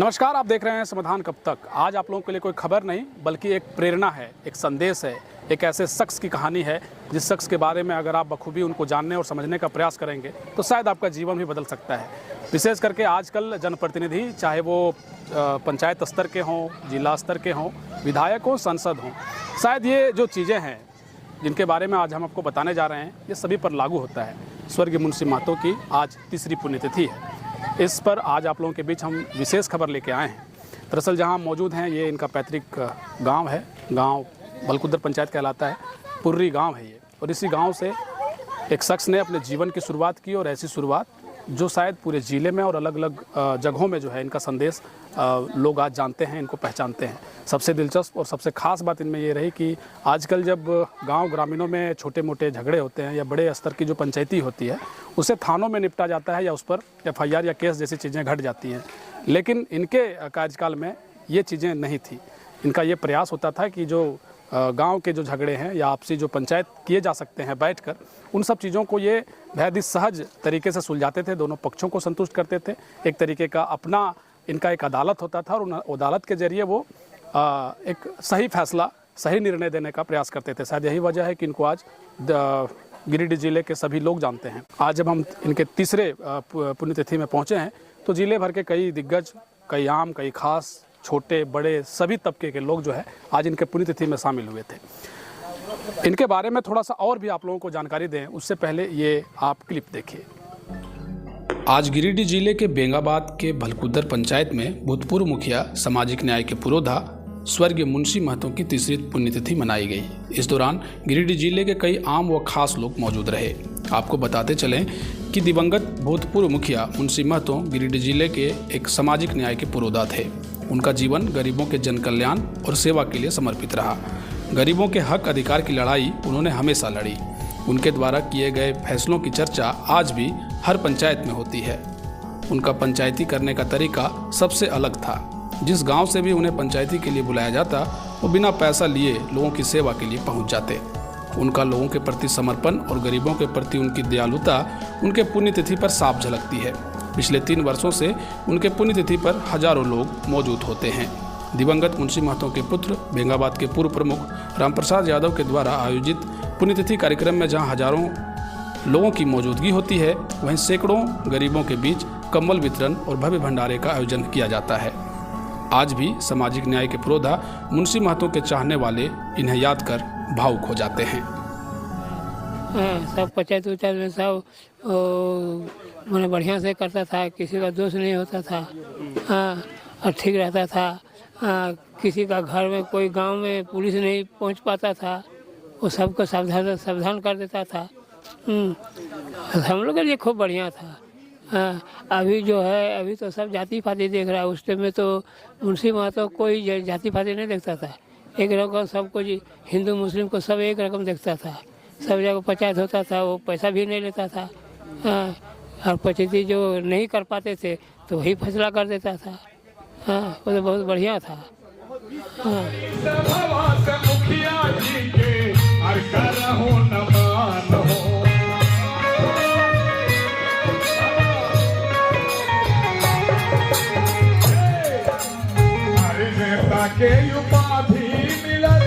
नमस्कार, आप देख रहे हैं समाधान कब तक। आज आप लोगों के लिए कोई खबर नहीं बल्कि एक प्रेरणा है, एक संदेश है, एक ऐसे शख्स की कहानी है जिस शख्स के बारे में अगर आप बखूबी उनको जानने और समझने का प्रयास करेंगे तो शायद आपका जीवन भी बदल सकता है। विशेष करके आजकल जनप्रतिनिधि, चाहे वो पंचायत स्तर के हों, जिला स्तर के हों, विधायक हों, सांसद हों, शायद ये जो चीज़ें हैं जिनके बारे में आज हम आपको बताने जा रहे हैं ये सभी पर लागू होता है। स्वर्गीय मुंशी महतो की आज तीसरी पुण्यतिथि है। इस पर आज आप लोगों के बीच हम विशेष खबर लेके आए हैं। दरअसल जहां मौजूद हैं ये इनका पैतृक गांव है। गांव बलकुद्दर पंचायत कहलाता है। पुर्री गांव है ये, और इसी गांव से एक शख्स ने अपने जीवन की शुरुआत की, और ऐसी शुरुआत जो शायद पूरे ज़िले में और अलग अलग जगहों में जो है इनका संदेश लोग आज जानते हैं, इनको पहचानते हैं। सबसे दिलचस्प और सबसे ख़ास बात इनमें ये रही कि आजकल जब गांव ग्रामीणों में छोटे मोटे झगड़े होते हैं या बड़े स्तर की जो पंचायती होती है उसे थानों में निपटा जाता है या उस पर FIR या केस जैसी चीज़ें घट जाती हैं, लेकिन इनके कार्यकाल में ये चीज़ें नहीं थी। इनका ये प्रयास होता था कि जो गांव के जो झगड़े हैं या आपसी जो पंचायत किए जा सकते हैं बैठकर, उन सब चीज़ों को ये बेहद ही सहज तरीके से सुलझाते थे, दोनों पक्षों को संतुष्ट करते थे। एक तरीके का अपना इनका एक अदालत होता था और उन अदालत के जरिए वो एक सही फैसला, सही निर्णय देने का प्रयास करते थे। शायद यही वजह है कि इनको आज गिरिडीह जिले के सभी लोग जानते हैं। आज जब हम इनके तीसरे पुण्यतिथि में पहुँचे हैं तो जिले भर के कई दिग्गज, कई आम, कई खास, छोटे बड़े सभी तबके के लोग जो है आज इनके पुण्यतिथि में शामिल हुए थे। इनके बारे में थोड़ा सा और भी आप लोगों को जानकारी दें उससे पहले ये आप क्लिप देखिए। आज गिरिडीह जिले के बेंगाबाद के भलकुद्दर पंचायत में भूतपूर्व मुखिया, सामाजिक न्याय के पुरोधा स्वर्गीय मुंशी महतो की तीसरी पुण्यतिथि मनाई गई। इस दौरान गिरिडीह जिले के कई आम व खास लोग मौजूद रहे। आपको बताते चलें कि दिवंगत भूतपूर्व मुखिया मुंशी महतो गिरिडीह जिले के एक सामाजिक न्याय के पुरोधा थे। उनका जीवन गरीबों के जन कल्याण और सेवा के लिए समर्पित रहा। गरीबों के हक अधिकार की लड़ाई उन्होंने हमेशा लड़ी। उनके द्वारा किए गए फैसलों की चर्चा आज भी हर पंचायत में होती है। उनका पंचायती करने का तरीका सबसे अलग था। जिस गांव से भी उन्हें पंचायती के लिए बुलाया जाता वो बिना पैसा लिए लोगों की सेवा के लिए पहुंच जाते। उनका लोगों के प्रति समर्पण और गरीबों के प्रति उनकी दयालुता उनके पुण्यतिथि पर साफ झलकती है। पिछले 3 वर्षों से उनके पुण्यतिथि पर हजारों लोग मौजूद होते हैं। दिवंगत मुंशी महतो के पुत्र, बेंगाबाद के पूर्व प्रमुख रामप्रसाद यादव के द्वारा आयोजित पुण्यतिथि कार्यक्रम में जहां हजारों लोगों की मौजूदगी होती है, वहीं सैकड़ों गरीबों के बीच कंबल वितरण और भव्य भंडारे का आयोजन किया जाता है। आज भी सामाजिक न्याय के पुरोधा मुंशी महतो के चाहने वाले इन्हें याद कर भावुक हो जाते हैं। सब पंचायत उचायत में सब मैंने बढ़िया से करता था, किसी का दोष नहीं होता था। और ठीक रहता था। किसी का घर में कोई गांव में पुलिस नहीं पहुंच पाता था, वो सबको सावधान कर देता था। हम लोग के लिए खूब बढ़िया था। अभी जो है, अभी तो सब जाति पाति देख रहा है। उस टाइम में तो मुंशी महतो कोई जाति पाति नहीं देखता था। एक रकम सबको, हिंदू मुस्लिम को सब एक रकम देखता था। सब जगह पंचायत होता था, वो पैसा भी नहीं लेता था। और पंचायती जो नहीं कर पाते थे तो वही फैसला कर देता था। वो तो बहुत बढ़िया था। के उपाधि मिलल,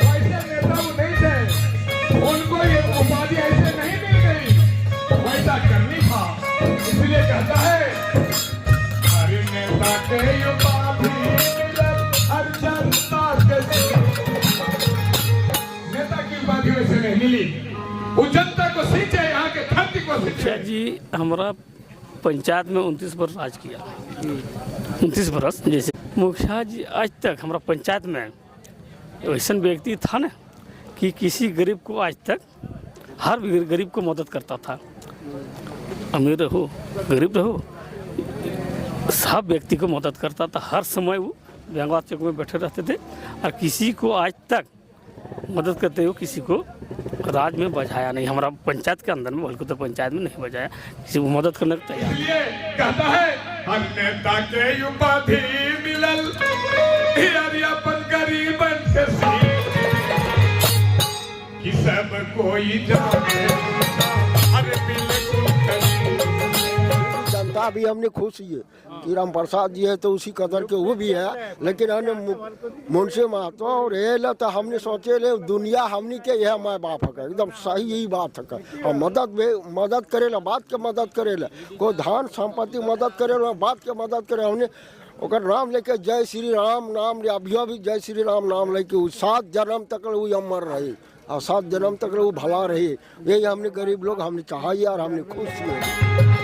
वैसे नेता नहीं थे, उनको ये उपाधि ऐसे नहीं मिल गई, वैसा करनी था। इसलिए कहता है हर नेता के उपाधि मिलल, हर जनता के नेता की उपाधि वैसे नहीं मिली। वो जनता को सींचे, यहाँ के धरती को सींचे। जी हमारा पंचायत में 29 वर्ष राज किया। 29 वर्ष जैसे मुखिया जी आज तक हमारा पंचायत में ऐसा व्यक्ति था ना कि किसी गरीब को आज तक हर गरीब को मदद करता था। अमीर रहो, गरीब रहो, सब व्यक्ति को मदद करता था। हर समय वो बेंगाबाद चौक में बैठे रहते थे और किसी को आज तक मदद करते हुए किसी को राज में बजाया नहीं। हमारा पंचायत के अंदर में भलकुद्दर पंचायत में नहीं बजाया, किसी को मदद करने को तैयार। कहता है हर नेता के उपाधि मिलल, अपन गरीबन के कि सब कोई जाने, अरे बिल्कुल का भी हमने खुश ही है कि राम प्रसाद जी है तो उसी कदर के वो भी है, लेकिन हमने मुंशी महतो और ये तो हमने सोचे ले दुनिया हमनी के यह माँ बाप है, एकदम सही यही बात है। और मदद करेला, बात के मदद करेला, कोई धन संपत्ति मदद करेला, बात के मदद करे। हमने ओकर नाम लेके जय श्री राम नाम ले, अभियो भी जय श्री राम नाम लेके 7 जन्म तक वो अमर रहे और 7 जन्म तक वो भला रहे। यही हमने गरीब लोग हमने चाहिए और हमने खुश हुए।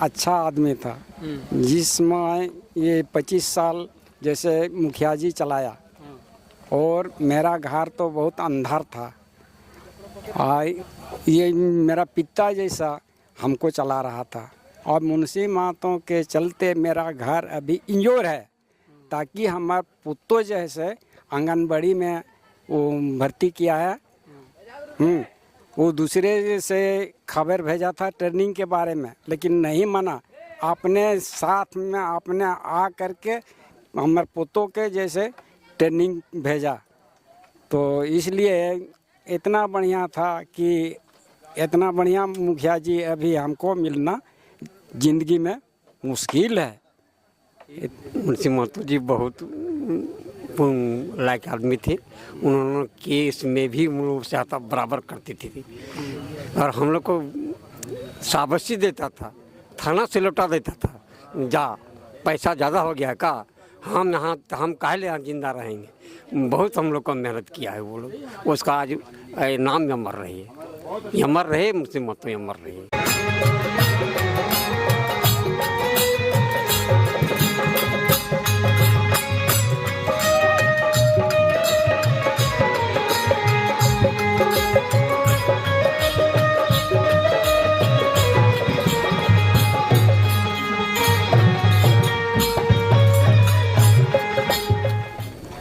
अच्छा आदमी था, जिसमें ये 25 साल जैसे मुखिया जी चलाया और मेरा घर तो बहुत अंधार था। ये मेरा पिता जैसा हमको चला रहा था और मुंशी महतो के चलते मेरा घर अभी इंजोर है, ताकि हमारे पुत्तो जैसे आंगनबाड़ी में वो भर्ती किया है। वो दूसरे से खबर भेजा था ट्रेनिंग के बारे में, लेकिन नहीं माना। अपने साथ में आपने आ करके हमारे पुतों के जैसे ट्रेनिंग भेजा, तो इसलिए इतना बढ़िया था कि इतना बढ़िया मुखिया जी अभी हमको मिलना ज़िंदगी में मुश्किल है। मुंशी महतो जी बहुत लायक आदमी थे। उन्होंने केस में भी सहायता बराबर करती थी और हम लोग को शाबाशी देता था, थाना से लौटा देता था। जा पैसा ज़्यादा हो गया का, हम काहे यहाँ जिंदा रहेंगे। बहुत हम लोग को मेहनत किया है वो लोग, उसका आज नाम अमर रहे, मुंशी महतो अमर रहे।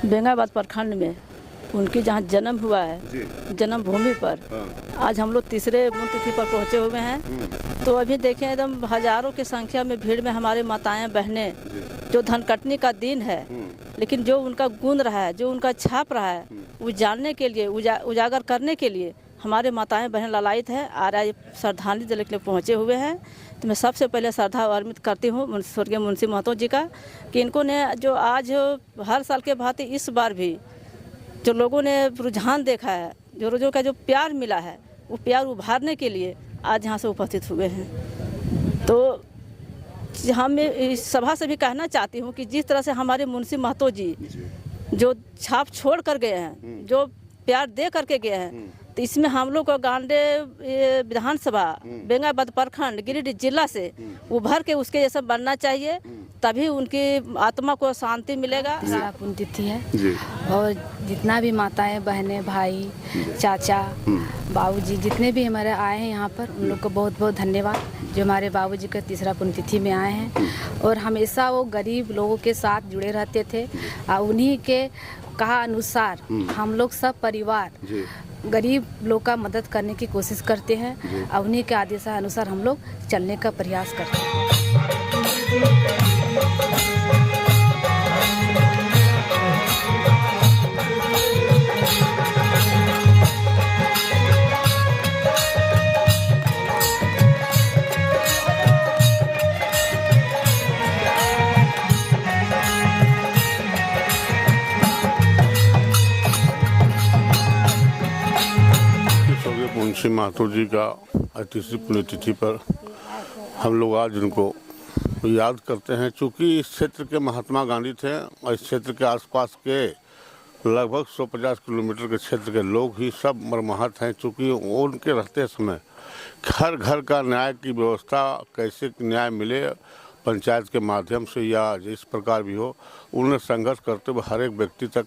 बेंगाबाद प्रखंड में उनकी जहाँ जन्म हुआ है, जन्म भूमि पर आज हम लोग तीसरे पुण्यतिथि पर पहुँचे हुए हैं। तो अभी देखें एकदम हजारों की संख्या में भीड़ में हमारे माताएं बहनें, जो धनकटनी का दिन है, लेकिन जो उनका गुण रहा है, जो उनका छाप रहा है, वो जानने के लिए, उजागर करने के लिए हमारे माताएं बहन ललायित है और आज श्रद्धांजलि देने के लिए पहुँचे हुए हैं। तो मैं सबसे पहले श्रद्धा अर्पित करती हूँ स्वर्गीय मुंशी महतो जी का, कि इनको ने जो आज हर साल के भांति इस बार भी जो लोगों ने रुझान देखा है, जो रोजों का जो प्यार मिला है, वो प्यार उभारने के लिए आज यहाँ से उपस्थित हुए हैं। तो हम इस सभा से भी कहना चाहती हूँ कि जिस तरह से हमारे मुंशी महतो जी जो छाप छोड़ कर गए हैं, जो प्यार दे करके गए हैं, तो इसमें हम लोग को गांडे विधानसभा बेंगाबाद प्रखंड गिरिडीह जिला से उभर के उसके जैसा बनना चाहिए, तभी उनकी आत्मा को शांति मिलेगा। तीसरा पुण्यतिथि है और जितना भी माताएं बहनें भाई चाचा बाबूजी जितने भी हमारे आए हैं यहाँ पर, उन लोग को बहुत बहुत धन्यवाद जो हमारे बाबूजी का तीसरा पुण्यतिथि में आए हैं और हमेशा वो गरीब लोगों के साथ जुड़े रहते थे। और उन्हीं के कहा अनुसार हम लोग सब परिवार गरीब लोग का मदद करने की कोशिश करते हैं और उन्हीं के आदेश अनुसार हम लोग चलने का प्रयास करते हैं। मुंशी महतो जी का तीसरी पुण्यतिथि पर हम लोग आज उनको याद करते हैं। चूँकि इस क्षेत्र के महात्मा गांधी थे और इस क्षेत्र के आसपास के लगभग 150 किलोमीटर के क्षेत्र के लोग ही सब मरमाहत हैं। चूँकि उनके रहते समय घर घर का न्याय की व्यवस्था, कैसे न्याय मिले पंचायत के माध्यम से या जिस प्रकार भी हो, उन्हें संघर्ष करते हुए हर एक व्यक्ति तक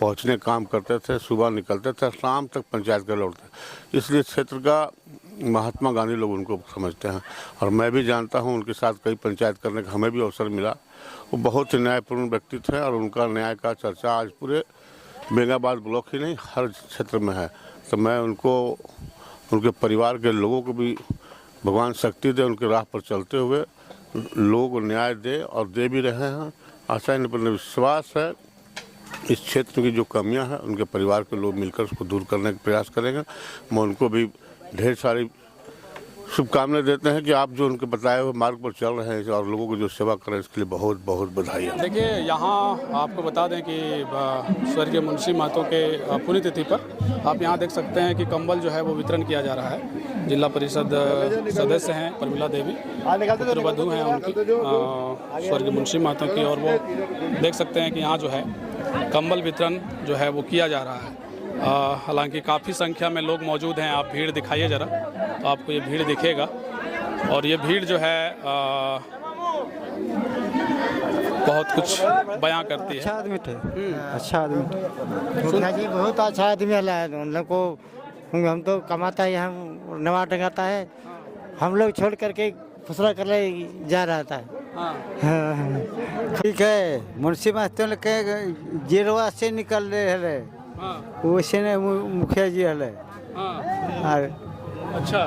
पहुंचने काम करते थे। सुबह निकलते थे, शाम तक पंचायत के लौटते। इसलिए क्षेत्र का महात्मा गांधी लोग उनको समझते हैं और मैं भी जानता हूं, उनके साथ कई पंचायत करने का हमें भी अवसर मिला। वो बहुत ही न्यायपूर्ण व्यक्ति थे और उनका न्याय का चर्चा आज पूरे बेंगाबाद ब्लॉक ही नहीं हर क्षेत्र में है। तो मैं उनको उनके परिवार के लोगों को भी भगवान शक्ति दे, उनके राह पर चलते हुए लोगों को न्याय दे और दे भी रहे हैं। आशा इन पर विश्वास है इस क्षेत्र की जो कमियां हैं उनके परिवार के लोग मिलकर उसको दूर करने का प्रयास करेंगे। मैं उनको भी ढेर सारी शुभकामनाएं देते हैं कि आप जो उनके बताए हुए मार्ग पर चल रहे हैं और लोगों को जो सेवा कर रहे हैं इसके लिए बहुत बहुत बधाई है। देखिए, यहाँ आपको बता दें कि स्वर्गीय मुंशी महतो के पुण्यतिथि पर आप यहाँ देख सकते हैं कि कंबल जो है वो वितरण किया जा रहा है। जिला परिषद सदस्य हैं प्रमिला देवी, पुत्रवधू हैं उनकी स्वर्गीय मुंशी महतो की, और वो देख सकते हैं कि यहाँ जो है कंबल वितरण जो है वो किया जा रहा है। हालांकि काफ़ी संख्या में लोग मौजूद हैं। आप भीड़ दिखाइए ज़रा, तो आपको ये भीड़ दिखेगा, और ये भीड़ जो है बहुत कुछ बयां करती है। अच्छा आदमी थे, अच्छा आदमी मुखिया जी बहुत अच्छा आदमी है। हम लोग को हम तो कमाता है, हम नवा टंगाता है, हम लोग छोड़ करके फुसला कर जा रहा था। ठीक है, मुंशी महतो के जेलवा से निकल रहे हैं वैसे ने मुखिया जी हले। अच्छा,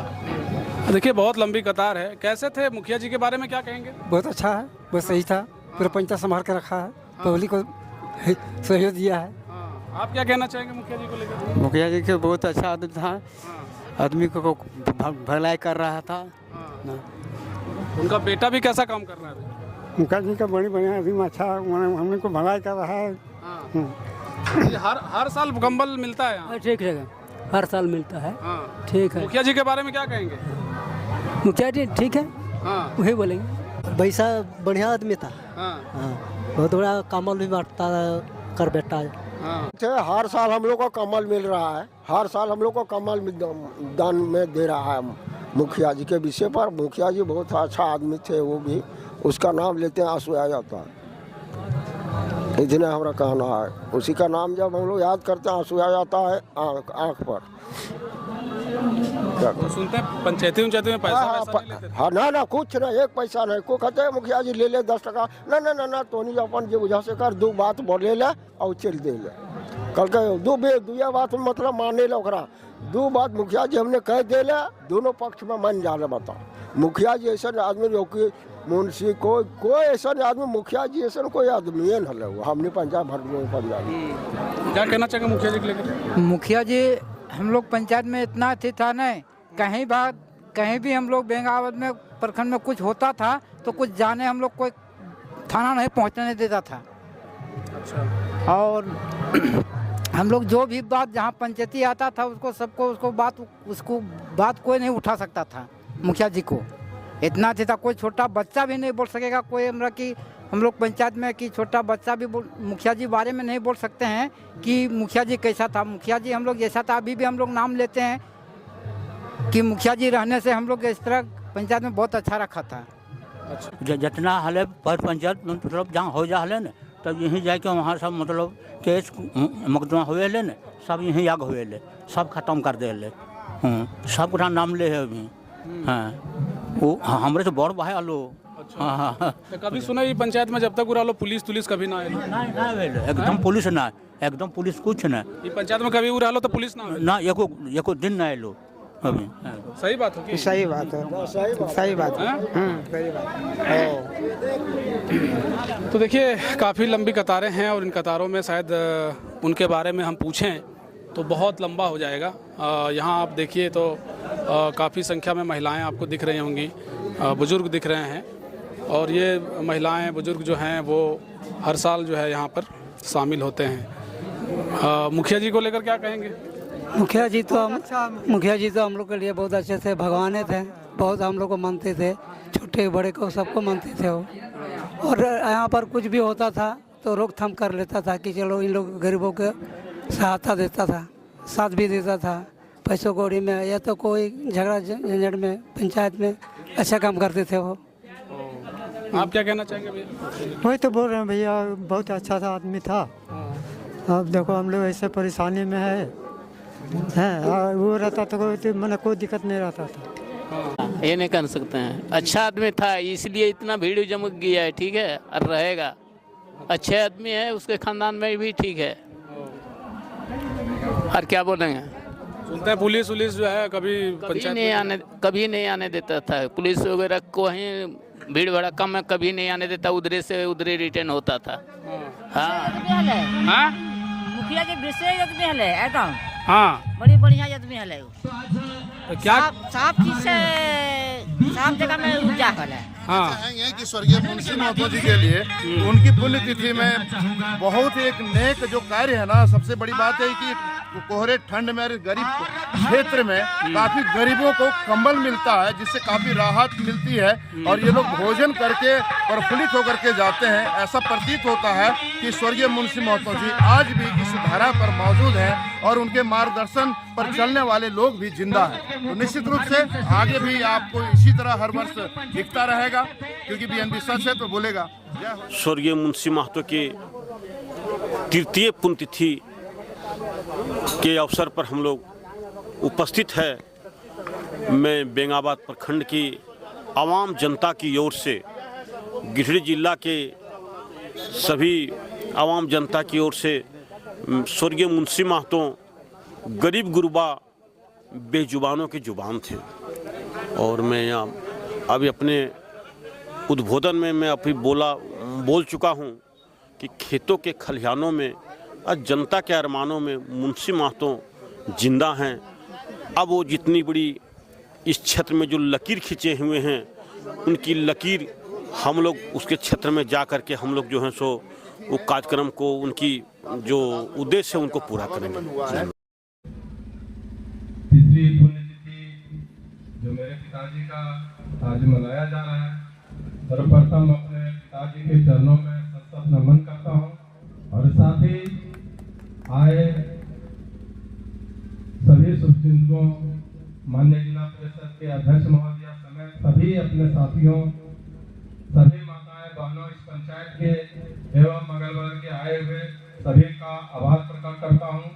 देखिए बहुत लंबी कतार है। कैसे थे मुखिया जी के बारे में क्या कहेंगे? बहुत अच्छा है, बहुत सही था, पूरा पंचायत संभाल के रखा है, पब्लिक को सहयोग दिया है। आप क्या कहना चाहेंगे मुखिया जी को लेकर? मुखिया जी के बहुत अच्छा आदमी था, आदमी को भलाई कर रहा था। उनका बेटा भी कैसा काम कर रहा है? मुखिया जी का बड़ी बढ़िया आदमी, अच्छा हमने को भलाई कर रहा है। हर साल कंबल मिलता है यहाँ? ठीक है, हर साल मिलता है। ठीक है। मुखिया जी के बारे में क्या कहेंगे? मुखिया जी ठीक है, वही बोलेंगे। वैसा बढ़िया आदमी था, बहुत बड़ा कमल भी बांटता कर बेटा है। हर साल हम लोग को कमल मिल रहा है, हर साल हम लोग को कमल दान में दे रहा है। मुखिया जी के विषय पर मुखिया जी बहुत अच्छा आदमी थे, वो भी उसका नाम लेते हैं आंसू आ जाता है। इतने हमारा कहना है, उसी का नाम जब हम लोग याद करते हैं आंसू आ जाता है आँख पर। तो सुनते हैं पंचायती में पैसा हाँ ना कुछ ना, एक पैसा नहीं। को कहते हैं मुखिया जी ले ले 10 टका, ना तो नहीं, अपन जो वजह से कर दो बात बोले ले और चल दे ले। कल के दुया बात मतलब माने ले, दो बात मुखिया जी हमने कह दे ले, दोनों पक्ष में मन जा रहा। बताओ, मुखिया जी ऐसा आदमी जो कि मुंशी कोई ऐसा आदमी, मुखिया जी ऐसा कोई आदमी है ना, हमने पंचायत भर में पंचायत। क्या कहना चाहेंगे मुखिया जी के लेकर? मुखिया जी हम लोग पंचायत में इतना अथी था न, कहीं भी हम लोग बेंगावत में प्रखंड में कुछ होता था तो कुछ जाने हम लोग कोई थाना नहीं पहुंचने देता था। अच्छा। और हम लोग जो भी बात जहां पंचायती आता था उसको बात कोई नहीं उठा सकता था। मुखिया जी को इतना था, कोई छोटा बच्चा भी नहीं बोल सकेगा। कोई हमरा की हम लोग पंचायत में कि छोटा बच्चा भी मुखिया जी बारे में नहीं बोल सकते हैं कि मुखिया जी कैसा था। मुखिया जी हम लोग जैसा था, अभी भी हम लोग नाम लेते हैं कि मुखिया जी रहने से हम लोग इस तरह पंचायत में बहुत अच्छा रखा था। अच्छा। जितना हले पर पंचायत मतलब जहाँ हो जा हले न, तब यहीं जाके वहाँ सब मतलब केस मुकदमा हुए ले न, सब यहीं आग हुए ले, सब खत्म कर दे ले। सब नाम ले है अभी। हाँ, वो हमरे से बड़ भाई आलो। हाँ। तो कभी सुना ये पंचायत में जब तक उड़ा लो पुलिस कभी ना आए? ना एकदम पुलिस ना, एकदम पुलिस कुछ ना। ये पंचायत में कभी उड़ा लो तो पुलिस ना एको दिन ना आए लो अभी। सही बात हो? सही बात है, सही बात है। तो देखिए काफ़ी लंबी कतारें हैं, और इन कतारों में शायद उनके बारे में हम पूछें तो बहुत लंबा हो जाएगा। यहाँ आप देखिए तो काफ़ी संख्या में महिलाएं आपको दिख रही होंगी, बुजुर्ग दिख रहे हैं, और ये महिलाएं बुजुर्ग जो हैं वो हर साल जो है यहाँ पर शामिल होते हैं। मुखिया जी को लेकर क्या कहेंगे? मुखिया जी तो हम लोग के लिए बहुत अच्छे थे, भगवान थे, बहुत हम लोग को मानते थे, छोटे बड़े को सबको मानते थे वो। और यहाँ पर कुछ भी होता था तो रोकथाम कर लेता था कि चलो इन लोग गरीबों को सहायता देता था, साथ भी देता था पैसों कौड़ी में, या तो कोई झगड़ा झंझट में पंचायत में अच्छा काम करते थे वो। आप क्या कहना चाहेंगे भैया? वही तो बोल रहे हैं भैया, बहुत अच्छा था आदमी था। अब देखो हम लोग ऐसे परेशानी में है, वो रहता तो कोई दिक्कत नहीं रहता था। ये नहीं कर सकते हैं, अच्छा आदमी था इसलिए इतना भीड़ जम गया है। ठीक है, और रहेगा, अच्छे आदमी है, उसके खानदान में भी ठीक है। और क्या बोलेंगे? सुनते हैं पुलिस जो है कभी कभी नहीं आने देता था। पुलिस वगैरह कहीं भीड़ भड़का में कभी नहीं आने देता, उधरे से उधरे रिटर्न होता था। हाँ मुखिया जी विशेष आदमी हले एकदम, हाँ बड़ी बढ़िया आदमी हले। तो क्या साफ चीज से साफ जगह में ऊर्जा हले। हाँ कहेंगे कि स्वर्गीय मुंशी महतो जी के लिए उनकी पुण्यतिथि में बहुत एक नेक जो कार्य है ना, सबसे बड़ी बात है कि कोहरे ठंड में गरीब क्षेत्र में काफी गरीबों को कंबल मिलता है, जिससे काफी राहत मिलती है और ये लोग भोजन करके प्रफुल्लित होकर के जाते हैं। ऐसा प्रतीत होता है कि स्वर्गीय मुंशी महतो जी आज भी इस धरा पर मौजूद हैं और उनके मार्गदर्शन पर चलने वाले लोग भी जिंदा हैं। तो निश्चित रूप से आगे भी आपको इसी तरह हर वर्ष दिखता रहेगा, क्योंकि बीएनबी सच है तो बोलेगा। स्वर्गीय मुंशी महतो के तृतीय पुण्यतिथि के अवसर पर हम लोग उपस्थित है। मैं बेंगाबाद प्रखंड की आवाम जनता की ओर से, गिरिडीह जिला के सभी आवाम जनता की ओर से स्वर्गीय मुंशी महतो गरीब गुरबा बेजुबानों के जुबान थे। और मैं यहाँ अभी अपने उद्बोधन में मैं अभी बोल चुका हूँ कि खेतों के खलिहानों में और जनता के अरमानों में मुंशी महतो जिंदा हैं। अब वो जितनी बड़ी इस क्षेत्र में जो लकीर खींचे हुए हैं, उनकी लकीर हम लोग उसके क्षेत्र में जा कर के हम लोग जो हैं सो वो कार्यक्रम को, उनकी जो उद्देश्य है उनको पूरा करेंगे। तीसरी पुण्यतिथि जो मेरे पिताजी का आज मनाया जा रहा है, सर्वप्रथम अपने पिताजी के चरणों में सत नमन करता हूँ और साथ ही आए सभी शुभचिंतकों, माननीय जिला परिषद के अध्यक्ष महोदय समेत सभी अपने साथियों, सभी माताएं बहनों, इस पंचायत के एवं अगल बगल के आए हुए सभी का आभार प्रकट करता हूं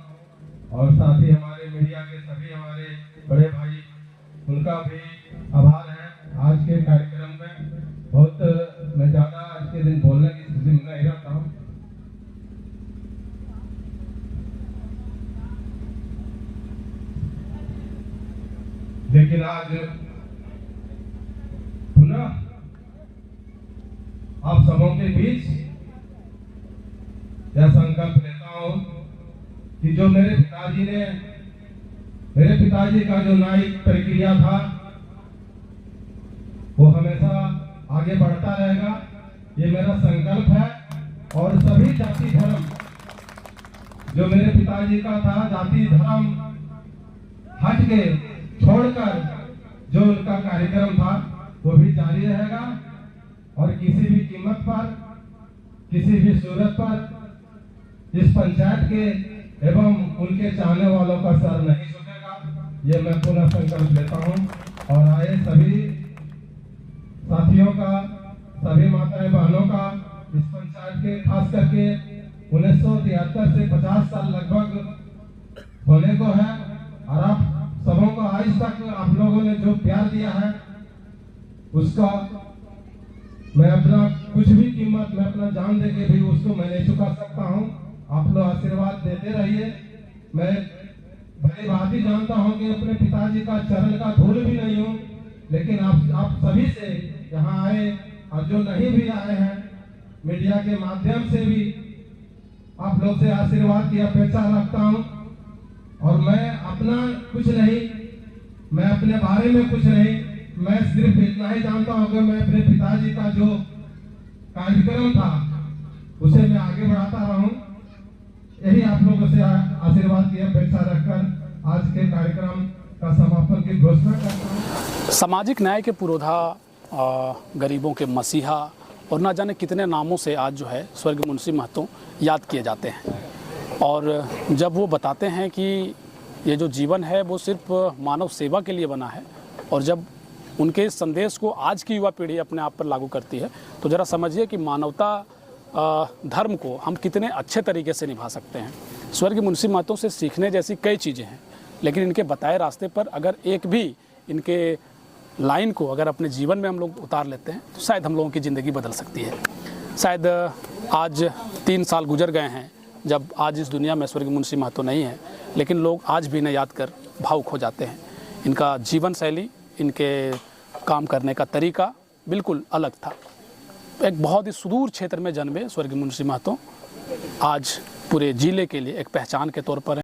और साथ ही हमारे मीडिया के सभी हमारे बड़े भाई, उनका भी आभार है। आज के कार्यक्रम में बहुत मैं ज़्यादा आज के दिन बोलने की स्थिति में नहीं रहता हूँ। लेकिन आज पुनः आप सबों के बीच यह संकल्प लेता हूं कि जो मेरे पिताजी का जो न्यायिक प्रक्रिया था वो हमेशा आगे बढ़ता रहेगा, ये मेरा संकल्प है। और सभी जाति धर्म जो मेरे पिताजी का था, जाति धर्म हट के छोड़कर जो उनका कार्यक्रम था वो भी जारी रहेगा और किसी भी कीमत पर, किसी भी सूरत पर इस पंचायत के एवं उनके चाहने वालों का सर नहीं झुकेगा, ये मैं पुनः संकल्प लेता हूं। और आए सभी साथियों का, सभी माताएं बहनों का, इस पंचायत के खास करके 1973 से 50 साल लगभग होने को है और आप सबों को आज तक आप लोगों ने जो प्यार दिया है उसका मैं अपना कुछ भी कीमत, मैं अपना जान दे के भी उसको मैं नहीं चुका सकता हूं। आप लोग आशीर्वाद देते रहिए। मैं भली भांति जानता हूं कि अपने पिताजी का चरण का धूल भी नहीं हूं, लेकिन आप सभी से यहाँ आए और जो नहीं भी आए हैं मीडिया के माध्यम से भी आप लोग से आशीर्वाद की अपेक्षा रखता हूं। और मैं अपना कुछ नहीं, मैं अपने बारे में कुछ नहीं, मैं सिर्फ इतना ही जानता हूं कि मैं अपने पिताजी का जो कार्यक्रम था उसे मैं आगे बढ़ाता रहूं। यही आप लोगों से आशीर्वाद की अपेक्षा रखकर आज के कार्यक्रम का समापन की घोषणा करता हूं। सामाजिक न्याय के पुरोधा, गरीबों के मसीहा और ना जाने कितने नामों से आज जो है स्वर्गीय मुंशी महतो याद किए जाते हैं। और जब वो बताते हैं कि ये जो जीवन है वो सिर्फ मानव सेवा के लिए बना है, और जब उनके संदेश को आज की युवा पीढ़ी अपने आप पर लागू करती है, तो ज़रा समझिए कि मानवता धर्म को हम कितने अच्छे तरीके से निभा सकते हैं। स्वर्गीय मुंशी महतो से सीखने जैसी कई चीज़ें हैं, लेकिन इनके बताए रास्ते पर अगर एक भी इनके लाइन को अगर अपने जीवन में हम लोग उतार लेते हैं तो शायद हम लोगों की ज़िंदगी बदल सकती है। शायद आज 3 साल गुजर गए हैं जब आज इस दुनिया में स्वर्गीय मुंशी महतो नहीं है, लेकिन लोग आज भी इन्हें याद कर भावुक हो जाते हैं। इनका जीवन शैली, इनके काम करने का तरीका बिल्कुल अलग था। एक बहुत ही सुदूर क्षेत्र में जन्मे स्वर्गीय मुंशी महतो आज पूरे जिले के लिए एक पहचान के तौर पर हैं।